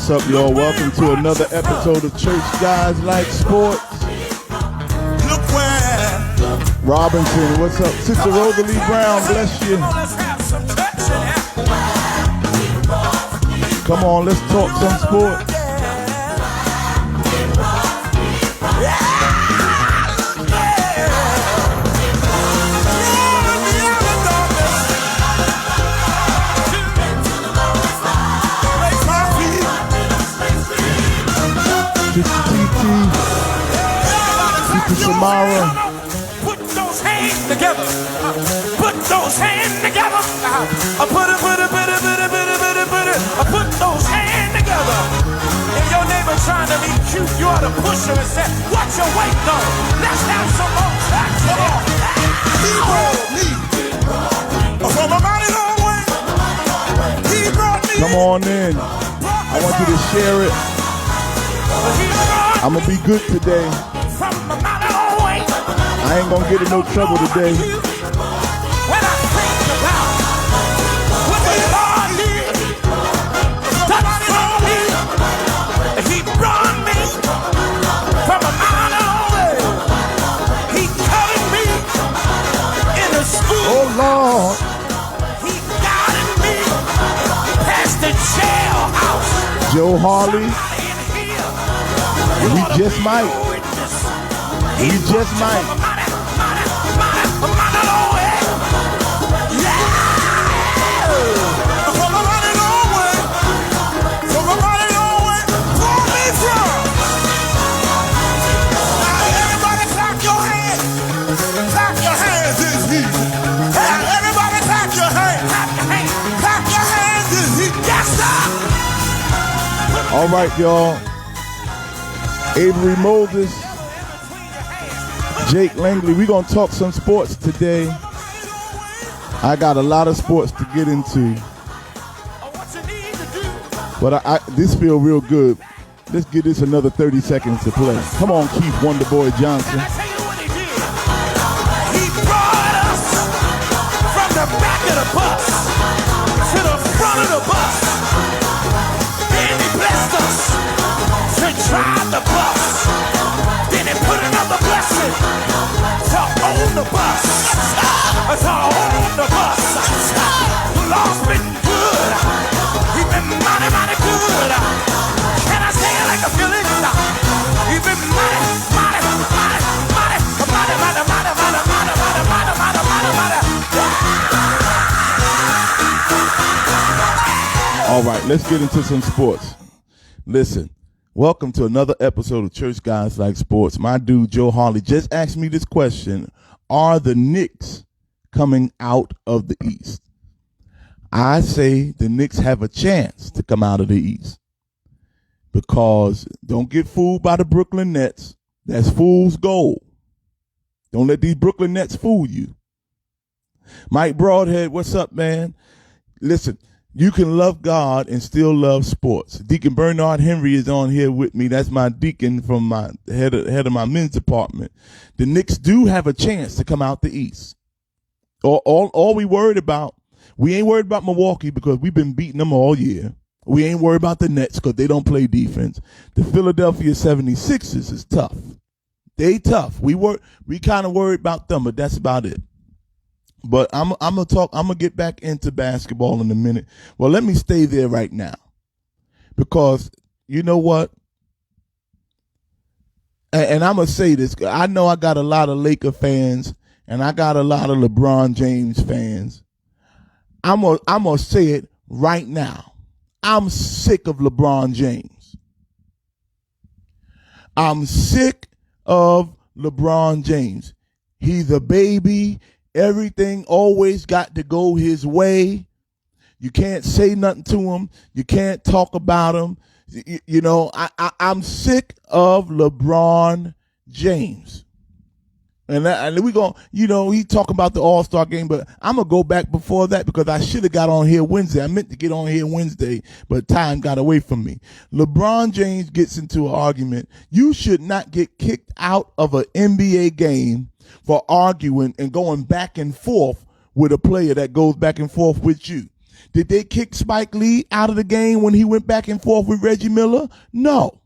What's up, y'all? Welcome to another episode of Church Guys Like Sports. Look where Robinson, what's up? Sister Rosalie Brown, bless you. Come on, let's talk some sports. Sister Samara. Put those hands together. Put those hands together. Put those hands together. If your neighbor trying to be cute, you ought to push her and say, "What you waiting on? Let's have some more sex." Come on. He brought me from a mighty long way. He brought me. Come on in. I want you to share it. I'm gonna be good today. I ain't gonna get in no trouble today. When I think about what the Lord did, He brought me from a mile away. He covered me in the school. Oh Lord. He guided me past the jailhouse. Joe Harley. We just might. We just might. All right, y'all. Avery Moses, Jake Langley, we're going to talk some sports today. I got a lot of sports to get into. But this feel real good. Let's give this another 30 seconds to play. Come on, Keith Wonderboy Johnson. He brought us from the back of the bus to the front of the bus. Then he blessed us to drive the bus. Then he put another blessing to own the bus. To own the bus. Lord's been good. He's been mighty, mighty good. Can I say it like a feeling? He's been mighty, mighty, mighty, mighty, mighty, mighty, mighty, mighty, mighty, mighty, mighty, mighty, mighty, mighty. All right, let's get into some sports. Listen. Welcome to another episode of Church Guys Like Sports. My dude, Joe Harley, just asked me this question. Are the Knicks coming out of the East? I say the Knicks have a chance to come out of the East. Because don't get fooled by the Brooklyn Nets. That's fool's gold. Don't let these Brooklyn Nets fool you. Mike Broadhead, what's up, man? Listen. You can love God and still love sports. Deacon Bernard Henry is on here with me. That's my deacon from my head of my men's department. The Knicks do have a chance to come out the East. All we worried about, we ain't worried about Milwaukee because we've been beating them all year. We ain't worried about the Nets because they don't play defense. The Philadelphia 76ers is tough. They tough. We kind of worried about them, but that's about it. But I'm gonna get back into basketball in a minute. Well, let me stay there right now. Because you know what? And I'm gonna say this. I know I got a lot of Laker fans and I got a lot of LeBron James fans. I'm gonna say it right now. I'm sick of LeBron James. I'm sick of LeBron James. He's a baby. Everything always got to go his way. You can't say nothing to him. You can't talk about him. You know, I'm sick of LeBron James. And we going, you know, he talking about the All-Star game, but I'm going to go back before that because I should have got on here Wednesday. I meant to get on here Wednesday, but time got away from me. LeBron James gets into an argument. You should not get kicked out of an NBA game for arguing and going back and forth with a player that goes back and forth with you. Did they kick Spike Lee out of the game when he went back and forth with Reggie Miller? No.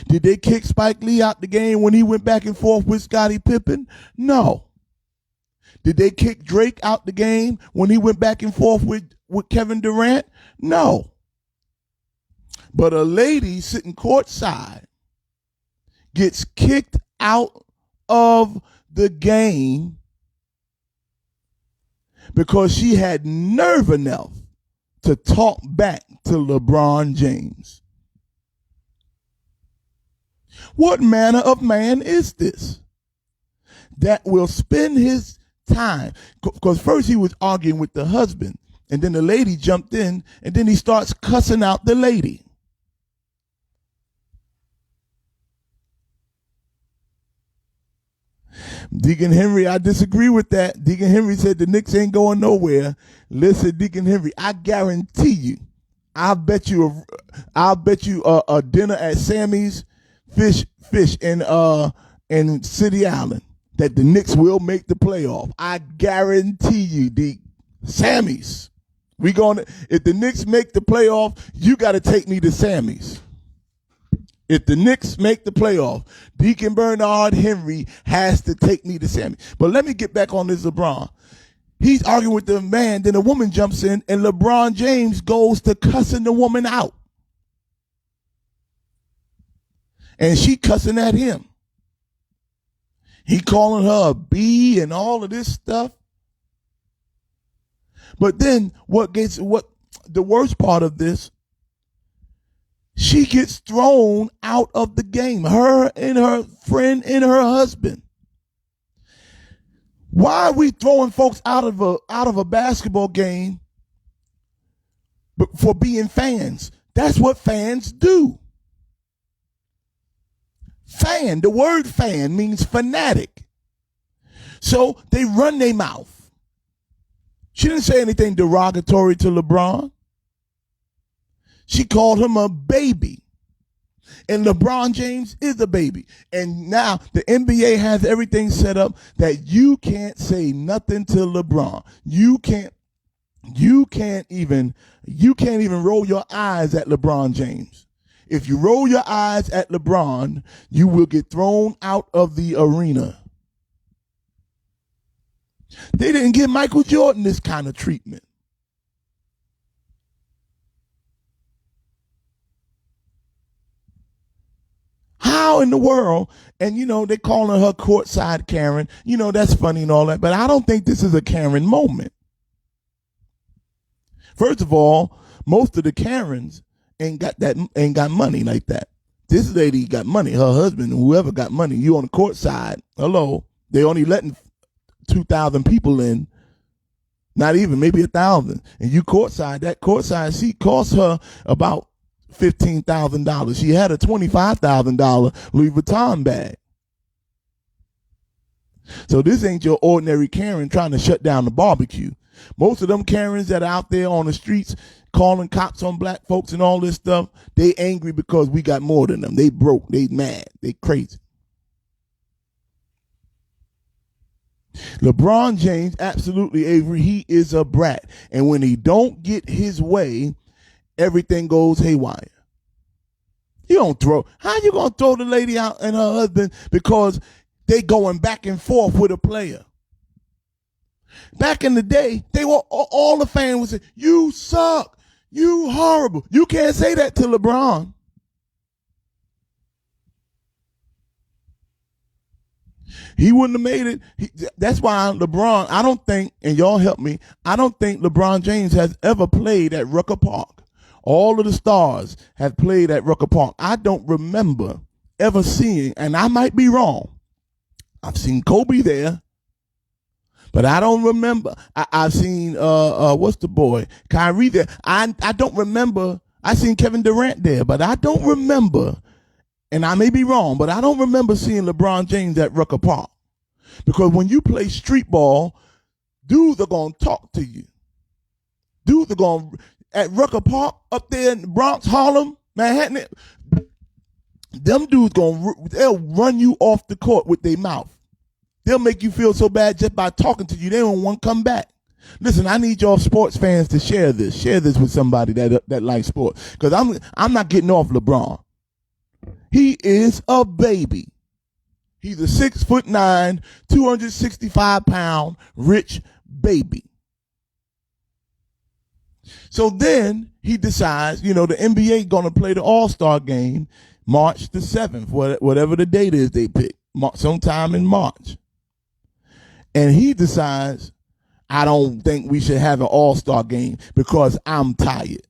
Did they kick Spike Lee out the game when he went back and forth with Scottie Pippen? No. Did they kick Drake out the game when he went back and forth with Kevin Durant? No. But a lady sitting courtside gets kicked out of the game because she had nerve enough to talk back to LeBron James. What manner of man is this that will spend his time? Because first he was arguing with the husband, and then the lady jumped in, and then he starts cussing out the lady. Deacon Henry, I disagree with that. Deacon Henry said the Knicks ain't going nowhere. Listen, Deacon Henry, I guarantee you, I'll bet you a dinner at Sammy's Fish in City Island that the Knicks will make the playoff. I guarantee you, Deke. Sammy's. If the Knicks make the playoff, you got to take me to Sammy's. If the Knicks make the playoff, Deacon Bernard Henry has to take me to Sammy. But let me get back on this LeBron. He's arguing with the man, then a woman jumps in, and LeBron James goes to cussing the woman out. And she cussing at him. He calling her a B and all of this stuff. But then what the worst part of this, she gets thrown out of the game. Her and her friend and her husband. Why are we throwing folks out of a basketball game for being fans? That's what fans do. Fan, the word fan means fanatic. So they run their mouth. She didn't say anything derogatory to LeBron. She called him a baby. And LeBron James is a baby. And now the NBA has everything set up that you can't say nothing to LeBron. You can't even roll your eyes at LeBron James. If you roll your eyes at LeBron, you will get thrown out of the arena. They didn't give Michael Jordan this kind of treatment. How in the world? And, they calling her courtside Karen. That's funny and all that. But I don't think this is a Karen moment. First of all, most of the Karens ain't got money like that. This lady got money. Her husband, whoever got money, you on the courtside. Hello. They only letting 2,000 people in. Not even, maybe 1,000. And you courtside, that courtside seat cost her about $15,000. She had a $25,000 Louis Vuitton bag. So this ain't your ordinary Karen trying to shut down the barbecue. Most of them Karens that are out there on the streets calling cops on black folks and all this stuff, they angry because we got more than them. They broke. They mad. They crazy. LeBron James, absolutely, Avery, he is a brat. And when he don't get his way, everything goes haywire. How you going to throw the lady out and her husband because they going back and forth with a player? Back in the day, all the fans would say, you suck, you horrible. You can't say that to LeBron. He wouldn't have made it. That's why LeBron, I don't think, and y'all help me, I don't think LeBron James has ever played at Rucker Park. All of the stars have played at Rucker Park. I don't remember ever seeing, and I might be wrong, I've seen Kobe there, but I don't remember. I've seen, what's the boy? Kyrie there. I don't remember. I seen Kevin Durant there, but I don't remember, and I may be wrong, but I don't remember seeing LeBron James at Rucker Park. Because when you play street ball, dudes are going to talk to you. Dudes are going to, at Rucker Park, up there in the Bronx, Harlem, Manhattan, them dudes they'll run you off the court with their mouth. They'll make you feel so bad just by talking to you. They don't want to come back. Listen, I need y'all sports fans to share this. Share this with somebody that likes sports. Because I'm not getting off LeBron. He is a baby. He's a 6'9", 265-pound rich baby. So then he decides, the NBA going to play the All-Star game March the 7th, whatever the date is they pick, sometime in March. And he decides, I don't think we should have an All-Star game because I'm tired.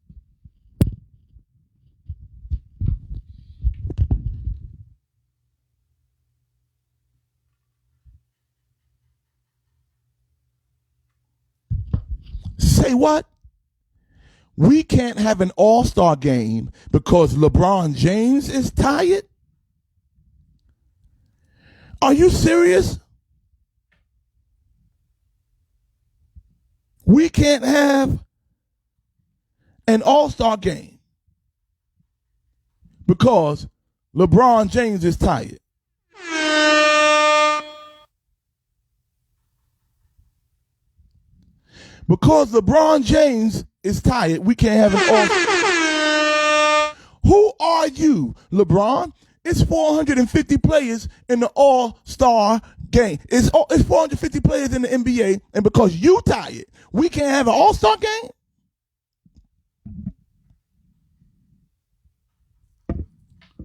Say what? We can't have an All-Star game because LeBron James is tired? Are you serious? We can't have an All-Star game because LeBron James is tired. Because LeBron James is tired, we can't have an All-Star. Who are you, LeBron? It's 450 players in the All-Star game. It's 450 players in the NBA, and because you tired, we can't have an All-Star game?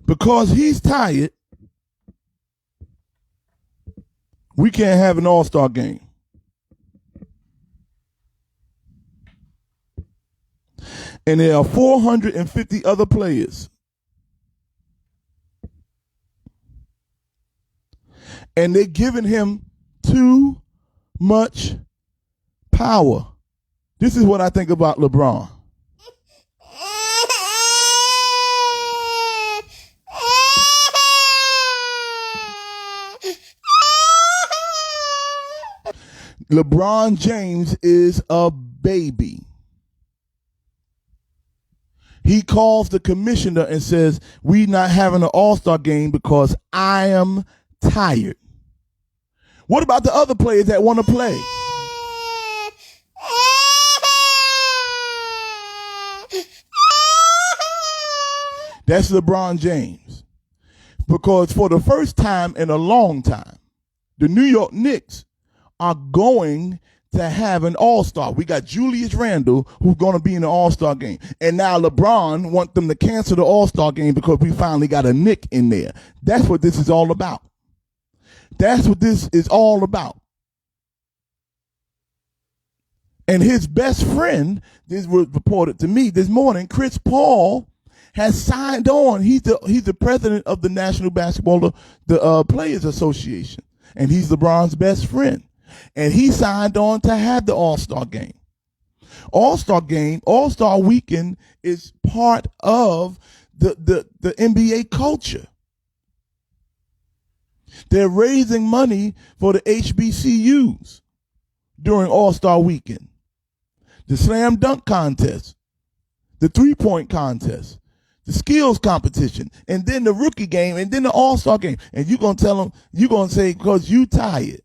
Because he's tired, we can't have an All-Star game. And there are 450 other players. And they're giving him too much power. This is what I think about LeBron. LeBron James is a baby. He calls the commissioner and says, we not having an All-Star game because I am tired. What about the other players that want to play? That's LeBron James. Because for the first time in a long time, the New York Knicks are going to have an All-Star. We got Julius Randle, who's going to be in the All-Star game. And now LeBron wants them to cancel the All-Star game because we finally got a Knick in there. That's what this is all about. That's what this is all about. And his best friend, this was reported to me this morning, Chris Paul, has signed on. He's the president of the National Basketball Players Association. And he's LeBron's best friend. And he signed on to have the All-Star game. All-Star weekend is part of the NBA culture. They're raising money for the HBCUs during All-Star weekend. The slam dunk contest, the three-point contest, the skills competition, and then the rookie game, and then the All-Star game. And you're going to tell them, you're going to say, because you tired.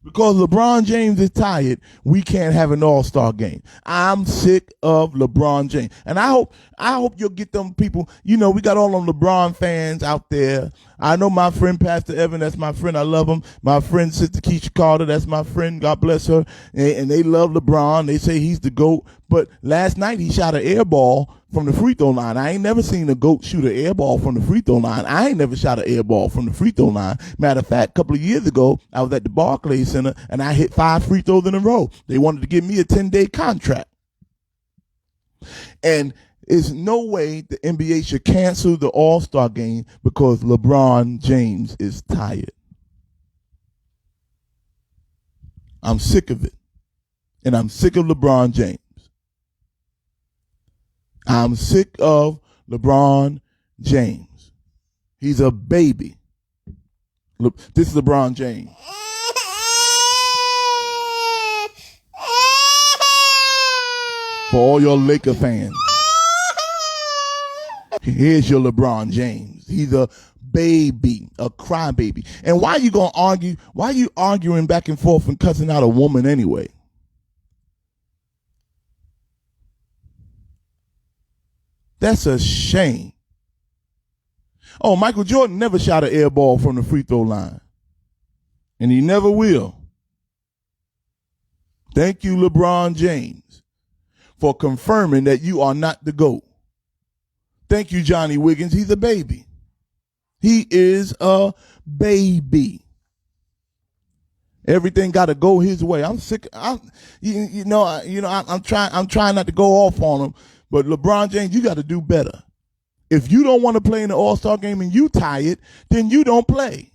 Because LeBron James is tired, we can't have an All-Star game. I'm sick of LeBron James. And I hope you'll get them people. We got all them LeBron fans out there. I know my friend Pastor Evan, that's my friend. I love him. My friend Sister Keisha Carter, that's my friend. God bless her. And they love LeBron. They say he's the GOAT. But last night he shot an air ball from the free throw line. I ain't never seen a GOAT shoot an air ball from the free throw line. I ain't never shot an air ball from the free throw line. Matter of fact, a couple of years ago, I was at the Barclays Center and I hit 5 free throws in a row. They wanted to give me a 10-day contract. And there's no way the NBA should cancel the All-Star game because LeBron James is tired. I'm sick of it. And I'm sick of LeBron James. I'm sick of LeBron James. He's a baby. Look, this is LeBron James. For all your Laker fans. Here's your LeBron James. He's a baby, a crybaby. And why you gonna argue? Why you arguing back and forth and cussing out a woman anyway? That's a shame. Oh, Michael Jordan never shot an air ball from the free throw line. And he never will. Thank you, LeBron James, for confirming that you are not the GOAT. Thank you, Johnny Wiggins. He's a baby. He is a baby. Everything got to go his way. I'm sick. I'm trying not to go off on him, but LeBron James, you got to do better. If you don't want to play in the All-Star game and you tired, then you don't play.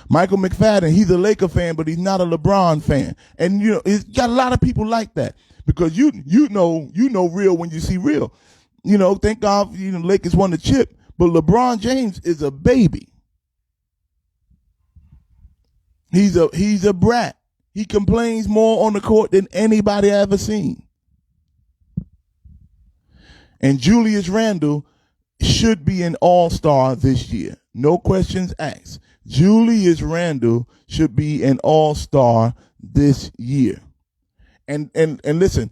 Michael McFadden, he's a Laker fan, but he's not a LeBron fan. And it's got a lot of people like that because you know real when you see real. Thank God, Lakers won the chip, but LeBron James is a baby. He's a brat. He complains more on the court than anybody I ever seen. And Julius Randle should be an all-star this year. No questions asked. Julius Randle should be an all-star this year. And listen,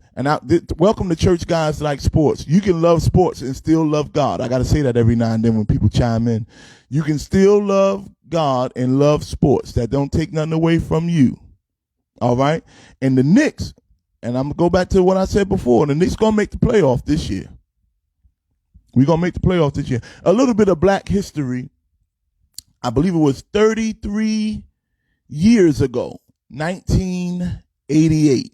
welcome to Church Guys Like Sports. You can love sports and still love God. I got to say that every now and then when people chime in. You can still love God and love sports. That don't take nothing away from you. All right? And the Knicks, and I'm going to go back to what I said before, the Knicks going to make the playoff this year. We're going to make the playoffs this year. A little bit of black history. I believe it was 33 years ago, 1988.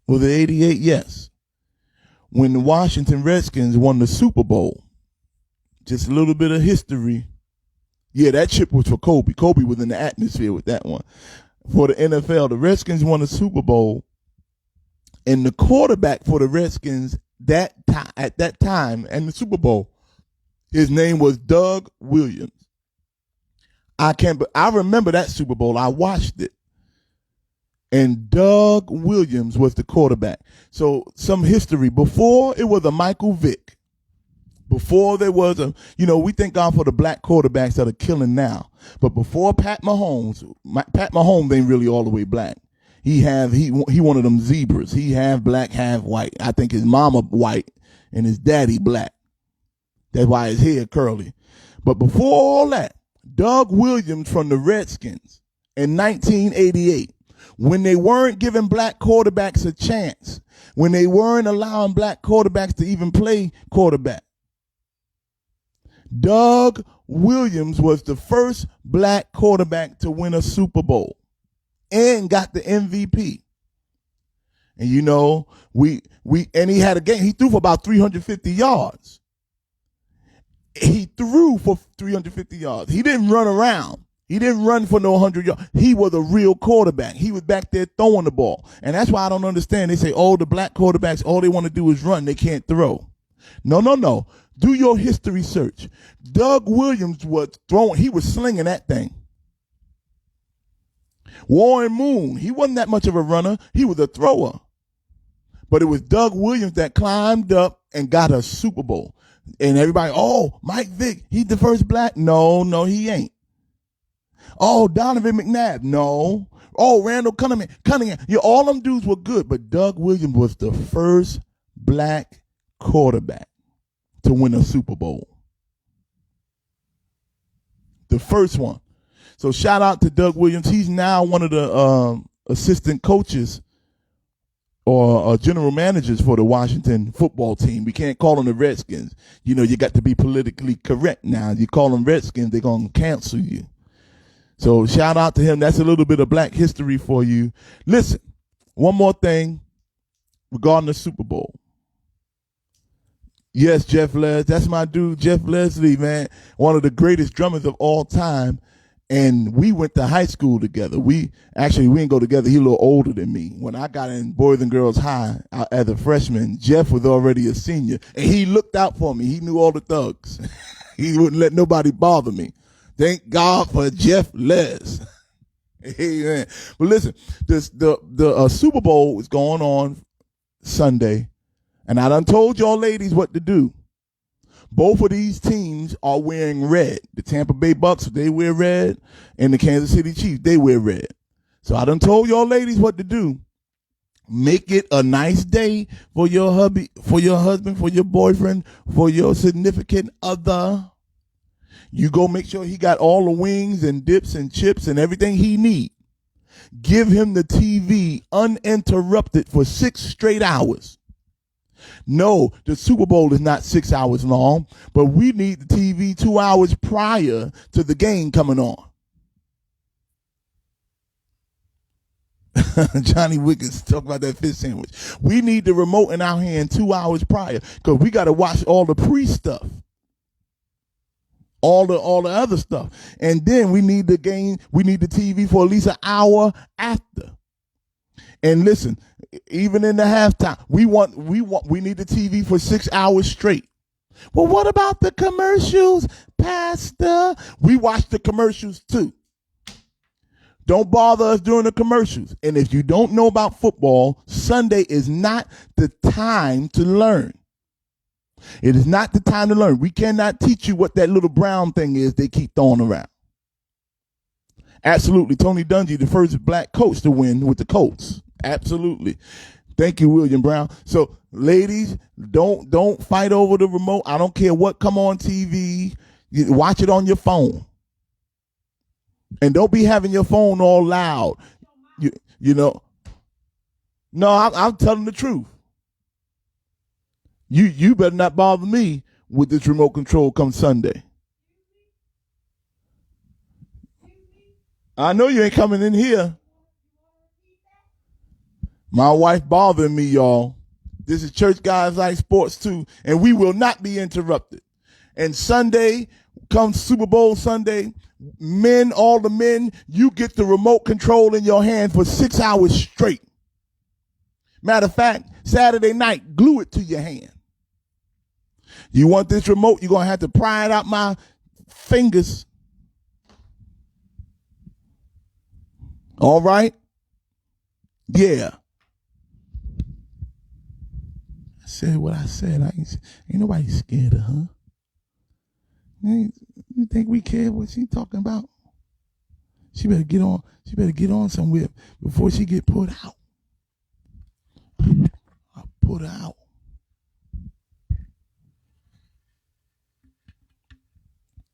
Was it 88? Yes. When the Washington Redskins won the Super Bowl. Just a little bit of history. Yeah, that chip was for Kobe. Kobe was in the atmosphere with that one. For the NFL, the Redskins won the Super Bowl. And the quarterback for the Redskins at that time and the Super Bowl, his name was Doug Williams. I remember that Super Bowl. I watched it. And Doug Williams was the quarterback. So some history. Before it was a Michael Vick. Before there was we thank God for the black quarterbacks that are killing now. But before Pat Mahomes ain't really all the way black. He one of them zebras. He half black, half white. I think his mama white and his daddy black. That's why his hair curly. But before all that, Doug Williams from the Redskins in 1988, when they weren't giving black quarterbacks a chance, when they weren't allowing black quarterbacks to even play quarterback, Doug Williams was the first black quarterback to win a Super Bowl and got the MVP. And and he had a game. He threw for about 350 yards. He threw for 350 yards. He didn't run around. He didn't run for no 100 yards. He was a real quarterback. He was back there throwing the ball. And that's why I don't understand. They say, the black quarterbacks, all they want to do is run. They can't throw. No. Do your history search. Doug Williams was throwing. He was slinging that thing. Warren Moon, he wasn't that much of a runner. He was a thrower. But it was Doug Williams that climbed up and got a Super Bowl. And everybody, Mike Vick, he's the first black. No, he ain't. Donovan McNabb. No. Randall Cunningham. Yeah, all them dudes were good, but Doug Williams was the first black quarterback to win a Super Bowl. The first one. So shout out to Doug Williams. He's now one of the assistant coaches or general managers for the Washington football team. We can't call them the Redskins. You got to be politically correct now. You call them Redskins, they're going to cancel you. So shout out to him. That's a little bit of black history for you. Listen, one more thing regarding the Super Bowl. Yes, Jeff Les, that's my dude, Jeff Leslie, man. One of the greatest drummers of all time. And we went to high school together. We didn't go together. He's a little older than me. When I got in Boys and Girls High as a freshman, Jeff was already a senior. And he looked out for me. He knew all the thugs. He wouldn't let nobody bother me. Thank God for Jeff Les. Amen. But listen, the Super Bowl is going on Sunday. And I done told y'all ladies what to do. Both of these teams are wearing red. The Tampa Bay Bucks, they wear red, and the Kansas City Chiefs, they wear red. So I done told y'all ladies what to do. Make it a nice day for your hubby, for your husband, for your boyfriend, for your significant other. You go make sure he got all the wings and dips and chips and everything he needs. Give him the TV uninterrupted for 6 straight hours. No, the Super Bowl is not 6 hours long, but we need the TV 2 hours prior to the game coming on. Johnny Wiggins talk about that fish sandwich. We need the remote in our hand 2 hours prior because we got to watch all the pre-stuff, all the other stuff, and then we need the game. We need the TV for at least an hour after. And listen, even in the halftime, we need the TV for 6 hours straight. Well, what about the commercials, Pastor? We watch the commercials too. Don't bother us during the commercials. And if you don't know about football, Sunday is not the time to learn. It is not the time to learn. We cannot teach you what that little brown thing is they keep throwing around. Absolutely. Tony Dungy, the first black coach to win with the Colts. Absolutely. Thank you, William Brown. So, ladies, don't fight over the remote. I don't care what come on TV. You watch it on your phone. And don't be having your phone all loud. You know. No, I'm telling the truth. You better not bother me with this remote control come Sunday. I know you ain't coming in here. My wife bothering me, y'all. This is Church Guys Like Sports too, and we will not be interrupted. And Sunday comes Super Bowl Sunday. Men, all the men, you get the remote control in your hand for 6 hours straight. Matter of fact, Saturday night, glue it to your hand. You want this remote, you're going to have to pry it out my fingers. All right? Yeah. I said what I said. Ain't nobody scared of her. You think we care what she talking about? She better get on. She better get on somewhere before she get put out. I'll put her out.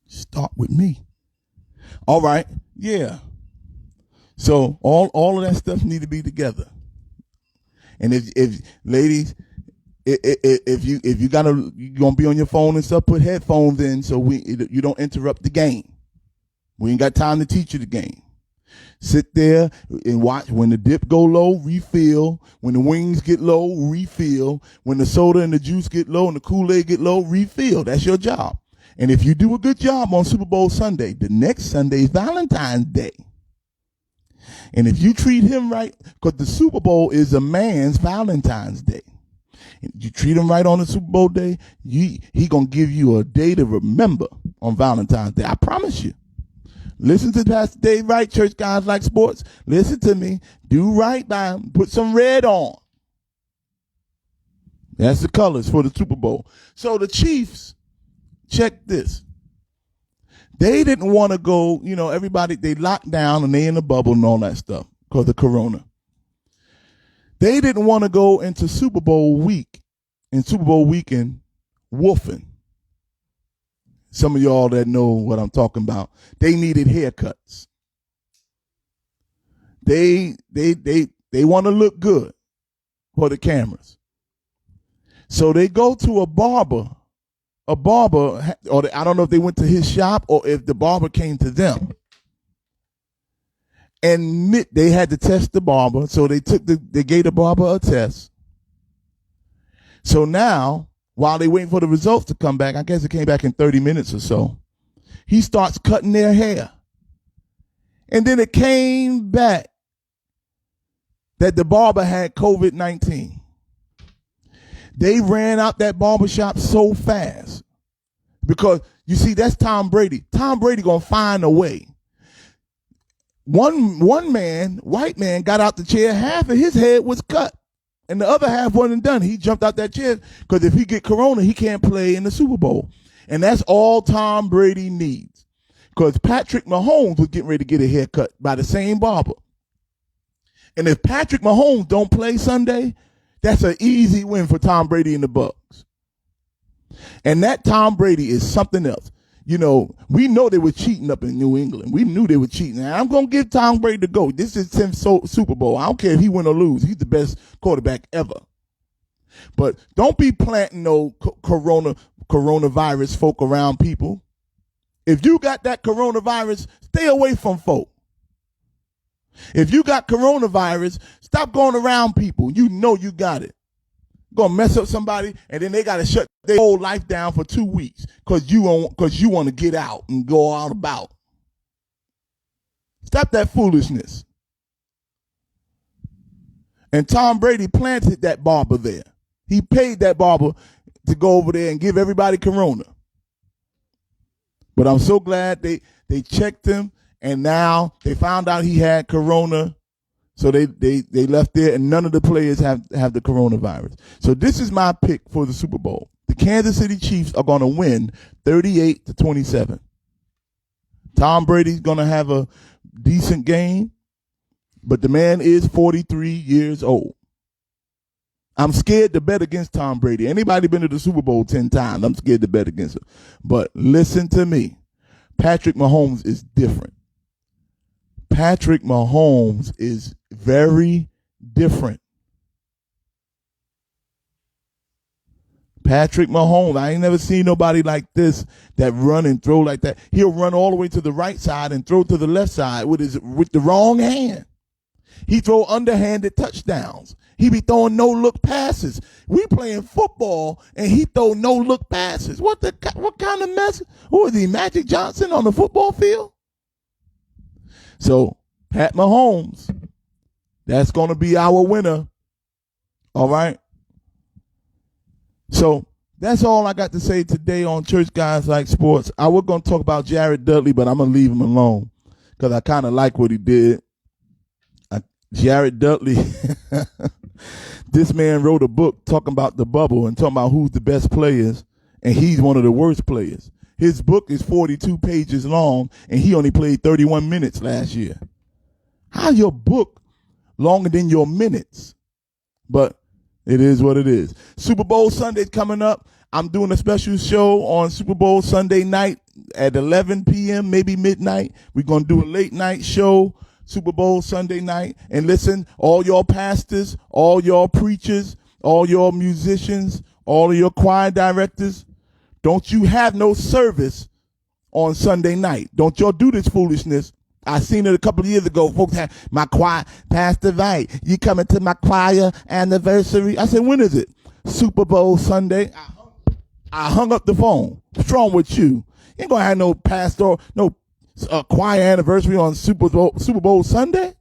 Start with me. All right. Yeah. So all of that stuff need to be together. And if ladies, if you're gonna be on your phone and stuff, put headphones in so you don't interrupt the game. We ain't got time to teach you the game. Sit there and watch. When the dip go low, refill. When the wings get low, refill. When the soda and the juice get low and the Kool-Aid get low, refill. That's your job. And if you do a good job on Super Bowl Sunday, the next Sunday is Valentine's Day. And if you treat him right, because the Super Bowl is a man's Valentine's Day. You treat him right on the Super Bowl day, he going to give you a day to remember on Valentine's Day. I promise you. Listen to Pastor Dave Wright, Church Guys Like Sports. Listen to me. Do right by him. Put some red on. That's the colors for the Super Bowl. So the Chiefs, check this. They didn't want to go, everybody, they locked down and they in the bubble and all that stuff because of Corona. They didn't want to go into Super Bowl week and Super Bowl weekend woofing. Some of y'all that know what I'm talking about, they needed haircuts. They want to look good for the cameras. So they go to a barber, or I don't know if they went to his shop or if the barber came to them. And they had to test the barber, so they gave the barber a test. So now, while they waiting for the results to come back, I guess it came back in 30 minutes or so, he starts cutting their hair. And then it came back that the barber had COVID-19. They ran out that barbershop so fast because, you see, that's Tom Brady. Tom Brady going to find a way. One man, white man, got out the chair. Half of his head was cut. And the other half wasn't done. He jumped out that chair because if he get corona, he can't play in the Super Bowl. And that's all Tom Brady needs. Because Patrick Mahomes was getting ready to get a haircut by the same barber. And if Patrick Mahomes don't play Sunday, that's an easy win for Tom Brady and the Bucs. And that Tom Brady is something else. You know, we know they were cheating up in New England. We knew they were cheating. And I'm going to give Tom Brady the go. This is his Super Bowl. I don't care if he win or lose. He's the best quarterback ever. But don't be planting no coronavirus folk around people. If you got that coronavirus, stay away from folk. If you got coronavirus, stop going around people. You know you got it. Gonna mess up somebody, and then they gotta shut their whole life down for 2 weeks because you want to get out and go out about. Stop that foolishness. And Tom Brady planted that barber there. He paid that barber to go over there and give everybody corona. But I'm so glad they checked him, and now they found out he had corona. So they left there, and none of the players have the coronavirus. So this is my pick for the Super Bowl. The Kansas City Chiefs are going to win 38-27. Tom Brady's going to have a decent game, but the man is 43 years old. I'm scared to bet against Tom Brady. Anybody been to the Super Bowl 10 times, I'm scared to bet against him. But listen to me. Patrick Mahomes is different. Patrick Mahomes is very different. Patrick Mahomes, I ain't never seen nobody like this that run and throw like that. He'll run all the way to the right side and throw to the left side with the wrong hand. He throw underhanded touchdowns. He be throwing no-look passes. We playing football, and he throw no-look passes. What kind of mess? Who is he, Magic Johnson on the football field? So, Pat Mahomes, that's going to be our winner. All right? So, that's all I got to say today on Church Guys Like Sports. I was going to talk about Jared Dudley, but I'm going to leave him alone because I kind of like what he did. Jared Dudley, this man wrote a book talking about the bubble and talking about who's the best players, and he's one of the worst players. His book is 42 pages long, and he only played 31 minutes last year. How's your book longer than your minutes? But it is what it is. Super Bowl Sunday's coming up. I'm doing a special show on Super Bowl Sunday night at 11 p.m., maybe midnight. We're going to do a late night show, Super Bowl Sunday night. And listen, all your pastors, all your preachers, all your musicians, all of your choir directors, don't you have no service on Sunday night. Don't y'all do this foolishness. I seen it a couple of years ago. Folks had my choir, Pastor Vite, you coming to my choir anniversary? I said, when is it? Super Bowl Sunday. I hung up the phone. What's wrong with you? You ain't gonna have no pastor, no choir anniversary on Super Bowl Sunday.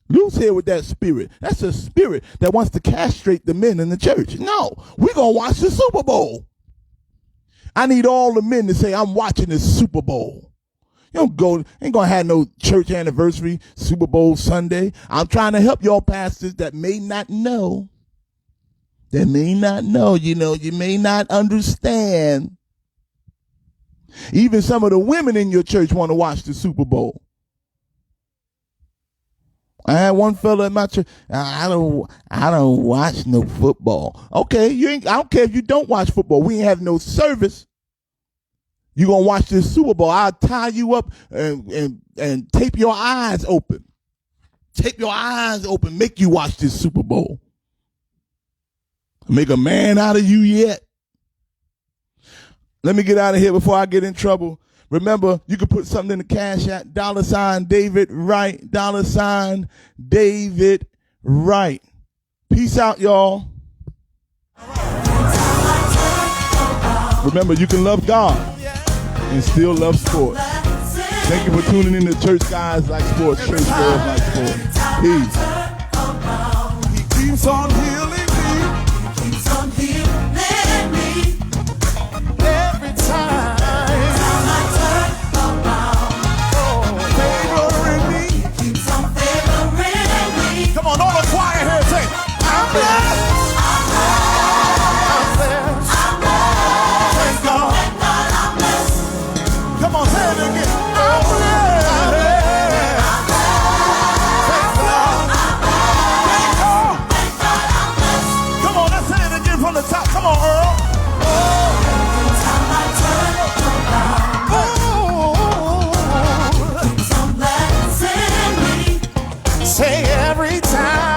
Loose here with that spirit. That's a spirit that wants to castrate the men in the church. No, we're gonna watch the Super Bowl. I need all the men to say, I'm watching this Super Bowl. You don't ain't gonna have no church anniversary, Super Bowl Sunday. I'm trying to help y'all pastors that may not know. You may not understand. Even some of the women in your church want to watch the Super Bowl. I had one fella in my church. I don't watch no football. Okay, I don't care if you don't watch football. We ain't have no service. You gonna watch this Super Bowl? I'll tie you up and tape your eyes open. Tape your eyes open. Make you watch this Super Bowl. Make a man out of you yet. Let me get out of here before I get in trouble. Remember, you can put something in the cash app, $ David Wright, $ David Wright. Peace out, y'all. Remember, you can love God and still love sports. Thank you for tuning in to Church Guys Like Sports, Church Girls Like Sports. Peace. He keeps on healing me. He keeps on healing me. Every time. Favoring me. He keeps on favoring me. Come on, all the choir here, say, I'm blessed. every time.